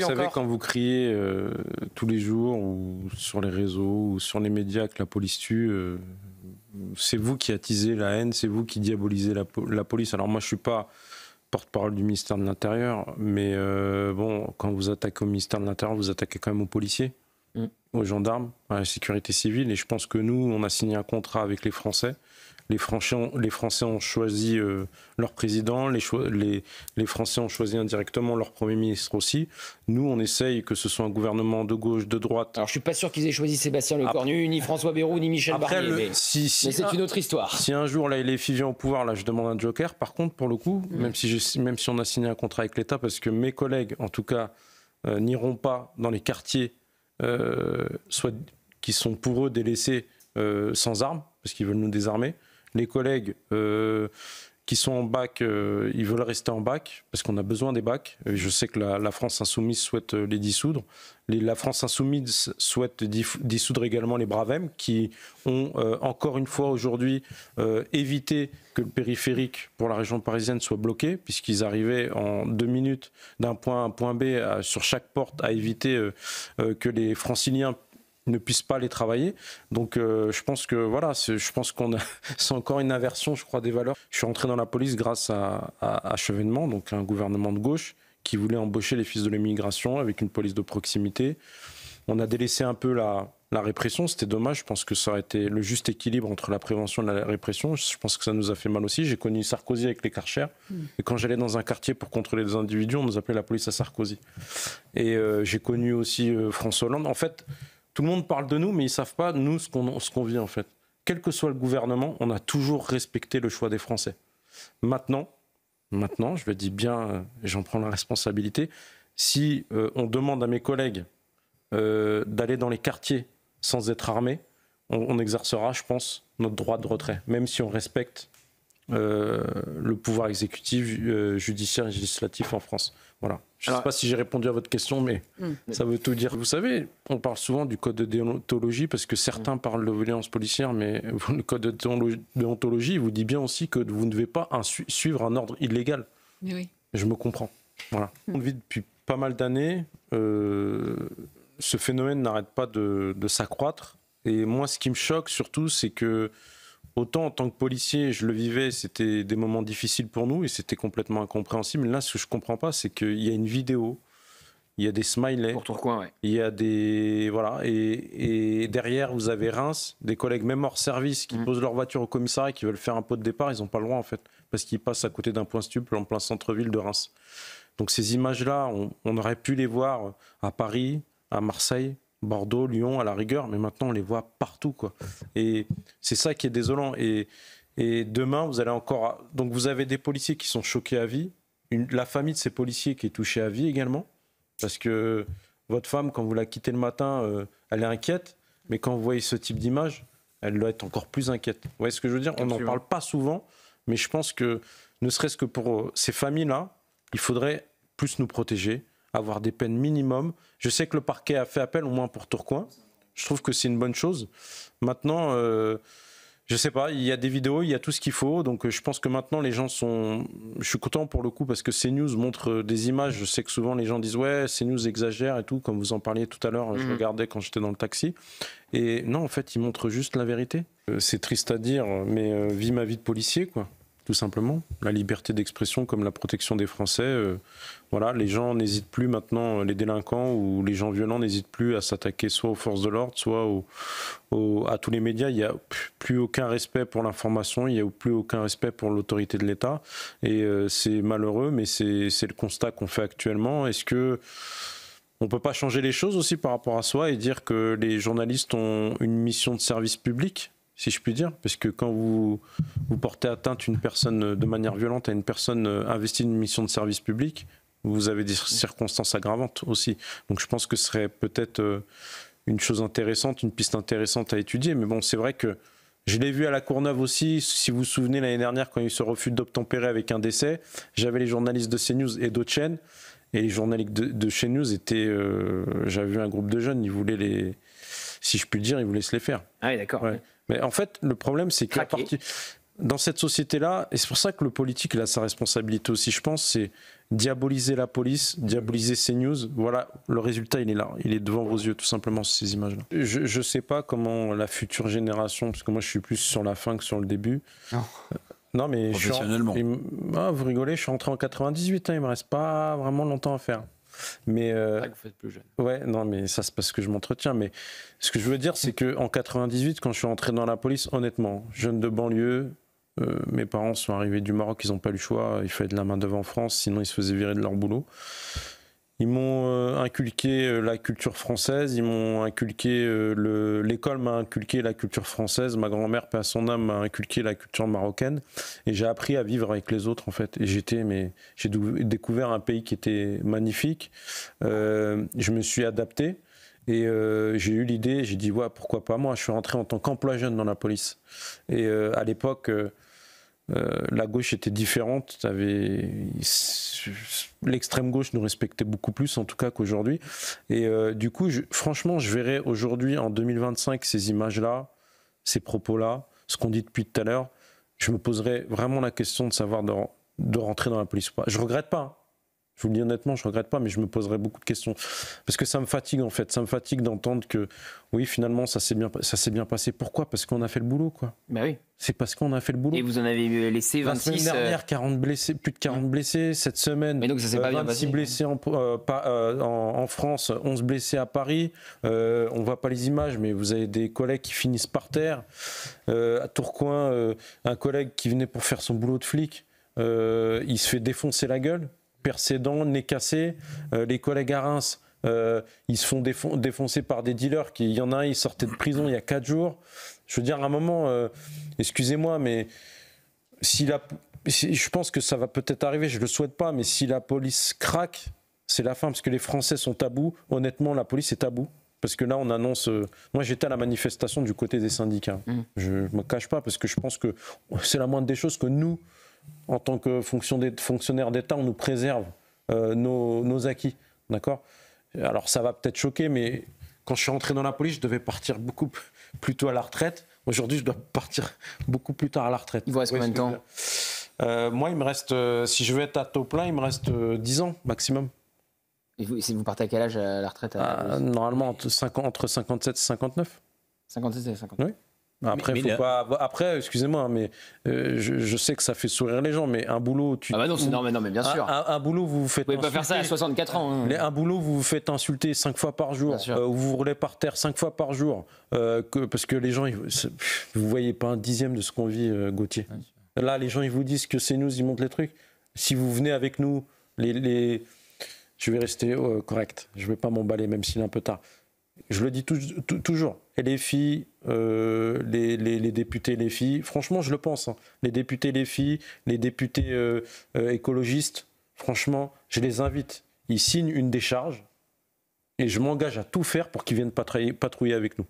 Vous savez, quand vous criez tous les jours ou sur les réseaux ou sur les médias que la police tue, c'est vous qui attisez la haine, c'est vous qui diabolisez la police. Alors moi, je suis pas porte-parole du ministère de l'Intérieur, mais bon, quand vous attaquez au ministère de l'Intérieur, vous attaquez quand même aux policiers, aux gendarmes, à la sécurité civile. Et je pense que nous, on a signé un contrat avec les Français. Les Français ont choisi leur président, les Français ont choisi indirectement leur Premier ministre aussi. Nous, on essaye que ce soit un gouvernement de gauche, de droite. Alors, je ne suis pas sûr qu'ils aient choisi Sébastien Lecornu, ni François Bayrou, ni Michel Barnier, mais c'est une autre histoire. Si un jour, là, les filles viennent au pouvoir, là, je demande un joker. Par contre, pour le coup, même si on a signé un contrat avec l'État, parce que mes collègues, en tout cas, n'iront pas dans les quartiers soit qui sont pour eux délaissés sans armes, parce qu'ils veulent nous désarmer. Les collègues qui sont en bac, ils veulent rester en bac, parce qu'on a besoin des bacs. Je sais que la France Insoumise souhaite les dissoudre. La France Insoumise souhaite dissoudre également les Bravem, qui ont encore une fois aujourd'hui évité que le périphérique pour la région parisienne soit bloqué, puisqu'ils arrivaient en 2 minutes d'un point A à un point B sur chaque porte à éviter que les franciliens ne puissent pas aller travailler. Donc je pense que voilà, je pense qu'on a, c'est encore une inversion, je crois, des valeurs. Je suis rentré dans la police grâce à Chevènement, donc un gouvernement de gauche qui voulait embaucher les fils de l'immigration avec une police de proximité. On a délaissé un peu la répression, c'était dommage. Je pense que ça aurait été le juste équilibre entre la prévention et la répression. Je pense que ça nous a fait mal aussi. J'ai connu Sarkozy avec les Karcher. Et quand j'allais dans un quartier pour contrôler des individus, on nous appelait la police à Sarkozy. Et j'ai connu aussi François Hollande. En fait, tout le monde parle de nous, mais ils ne savent pas, nous, ce qu'on vit, en fait. Quel que soit le gouvernement, on a toujours respecté le choix des Français. Maintenant, je le dis bien, j'en prends la responsabilité, si on demande à mes collègues d'aller dans les quartiers sans être armés, on exercera, je pense, notre droit de retrait, même si on respecte le pouvoir exécutif, judiciaire et législatif en France. Voilà. Je ne sais pas si j'ai répondu à votre question, mais ça veut tout dire. Vous savez, on parle souvent du code de déontologie parce que certains parlent de violence policière, mais le code de déontologie vous dit bien aussi que vous ne devez pas suivre un ordre illégal. Mais oui. Je me comprends. Voilà. On vit depuis pas mal d'années. Ce phénomène n'arrête pas de s'accroître. Et moi, ce qui me choque surtout, c'est que autant en tant que policier, je le vivais, c'était des moments difficiles pour nous et c'était complètement incompréhensible. Mais là, ce que je ne comprends pas, c'est qu'il y a une vidéo, il y a des smileys, pour Tourcoing, ouais. Il y a des... Voilà, et derrière, vous avez Reims, des collègues même hors service qui posent leur voiture au commissariat et qui veulent faire un pot de départ, ils n'ont pas le droit en fait, parce qu'ils passent à côté d'un point stup en plein centre-ville de Reims. Donc ces images-là, on aurait pu les voir à Paris, à Marseille, Bordeaux, Lyon, à la rigueur, mais maintenant on les voit partout, quoi. Et c'est ça qui est désolant. Et demain, vous allez encore... Donc vous avez des policiers qui sont choqués à vie, la famille de ces policiers qui est touchée à vie également, parce que votre femme, quand vous la quittez le matin, elle est inquiète, mais quand vous voyez ce type d'image, elle doit être encore plus inquiète. Vous voyez ce que je veux dire ? On n'en parle pas souvent, mais je pense que, ne serait-ce que pour ces familles-là, il faudrait plus nous protéger, avoir des peines minimum. Je sais que le parquet a fait appel, au moins pour Tourcoing. Je trouve que c'est une bonne chose. Maintenant, je sais pas, il y a des vidéos, il y a tout ce qu'il faut. Donc je pense que maintenant, les gens sont... Je suis content pour le coup parce que CNews montre des images. Je sais que souvent, les gens disent « Ouais, CNews exagère et tout », comme vous en parliez tout à l'heure. Je regardais quand j'étais dans le taxi. Et non, en fait, ils montrent juste la vérité. C'est triste à dire, mais vis ma vie de policier, quoi. Tout simplement. La liberté d'expression comme la protection des Français. Voilà, les gens n'hésitent plus maintenant, les délinquants ou les gens violents n'hésitent plus à s'attaquer soit aux forces de l'ordre, soit à tous les médias. Il n'y a plus aucun respect pour l'information, il n'y a plus aucun respect pour l'autorité de l'État. Et c'est malheureux, mais c'est le constat qu'on fait actuellement. Est-ce que on ne peut pas changer les choses aussi par rapport à soi et dire que les journalistes ont une mission de service public ? Si je puis dire, parce que quand vous portez atteinte une personne de manière violente à une personne investie d'une mission de service public, vous avez des circonstances aggravantes aussi. Donc je pense que ce serait peut-être une chose intéressante, une piste intéressante à étudier. Mais bon, c'est vrai que je l'ai vu à la Courneuve aussi. Si vous vous souvenez, l'année dernière, quand il y a eu ce refus d'obtempérer avec un décès, j'avais les journalistes de CNews et d'autres chaînes. Et les journalistes de chez News étaient... j'avais vu un groupe de jeunes, ils voulaient les... Si je puis le dire, ils voulaient se les faire. Ah oui, d'accord. Ouais. Mais en fait, le problème, c'est que dans cette société-là, et c'est pour ça que le politique il a sa responsabilité aussi, je pense, c'est diaboliser la police, diaboliser CNews. Voilà, le résultat, il est là. Il est devant vos yeux, tout simplement, ces images-là. Je ne sais pas comment la future génération, parce que moi, je suis plus sur la fin que sur le début. Non, mais professionnellement. Vous rigolez, je suis rentré en 98, il ne me reste pas vraiment longtemps à faire. Mais c'est vrai que vous faites plus jeune. Ouais, non, mais ça c'est parce que je m'entretiens. Mais ce que je veux dire, c'est qu'en 98, quand je suis entré dans la police, honnêtement, jeune de banlieue, mes parents sont arrivés du Maroc, ils n'ont pas eu le choix, il fallait de la main d'œuvre en France, sinon ils se faisaient virer de leur boulot. Ils m'ont inculqué la culture française, ils m'ont inculqué l'école m'a inculqué la culture française, ma grand-mère, paix à son âme, m'a inculqué la culture marocaine, et j'ai appris à vivre avec les autres en fait. Et j'ai découvert un pays qui était magnifique. Je me suis adapté. Et j'ai eu l'idée, j'ai dit ouais, pourquoi pas moi. Je suis rentré en tant qu'emploi jeune dans la police. Et à l'époque, la gauche était différente. L'extrême gauche nous respectait beaucoup plus, en tout cas qu'aujourd'hui. Et du coup, franchement, je verrais aujourd'hui, en 2025, ces images-là, ces propos-là, ce qu'on dit depuis tout à l'heure. Je me poserais vraiment la question de savoir de rentrer dans la police ou pas. Je regrette pas. Hein. Je vous le dis honnêtement, je ne regrette pas, mais je me poserai beaucoup de questions. Parce que ça me fatigue, en fait. Ça me fatigue d'entendre que, oui, finalement, ça s'est bien passé. Pourquoi ? Parce qu'on a fait le boulot, quoi. Ben oui. C'est parce qu'on a fait le boulot. Et vous en avez laissé 26... La semaine dernière, 40 blessés, plus de 40 blessés. Cette semaine, mais donc ça s'est pas bien 26 passé. Blessés en France, 11 blessés à Paris. On ne voit pas les images, mais vous avez des collègues qui finissent par terre. À Tourcoing, un collègue qui venait pour faire son boulot de flic, il se fait défoncer la gueule. Percé dents, nez cassé, les collègues à Reims, ils se font défoncer par des dealers. Il y en a un, il sortait de prison il y a 4 jours. Je veux dire, à un moment, excusez-moi, mais je pense que ça va peut-être arriver, je ne le souhaite pas, mais si la police craque, c'est la fin, parce que les Français sont tabous. Honnêtement, la police est tabou. Parce que là, on annonce... moi, j'étais à la manifestation du côté des syndicats. Je ne me cache pas, parce que je pense que c'est la moindre des choses que nous, en tant que fonctionnaire d'État, on nous préserve nos acquis, d'accord ? Alors ça va peut-être choquer, mais quand je suis rentré dans la police, je devais partir beaucoup plus tôt à la retraite. Aujourd'hui, je dois partir beaucoup plus tard à la retraite. Il vous reste combien de temps ? Moi, il me reste, si je veux être à taux plein, il me reste 10 ans maximum. Et vous partez à quel âge à la retraite ? Normalement, entre 57 et 59. 57 et 59. Oui. Après, excusez-moi, mais je sais que ça fait sourire les gens, mais un boulot... Ah bah non, c'est normal, non, mais bien sûr. Un boulot, vous vous faites... Vous pouvez pas faire ça à 64 ans. Hein. Un boulot, vous vous faites insulter 5 fois par jour, vous vous roulez par terre 5 fois par jour, parce que les gens, vous voyez pas un dixième de ce qu'on vit, Gauthier. Là, les gens, ils vous disent que c'est nous, ils montrent les trucs. Si vous venez avec nous, je vais rester correct, je vais pas m'emballer, même s'il est un peu tard. Je le dis toujours. Et les filles, les députés, les filles, franchement, je le pense. Hein. Les députés, les filles, les députés écologistes, franchement, je les invite. Ils signent une décharge et je m'engage à tout faire pour qu'ils viennent patrouiller avec nous.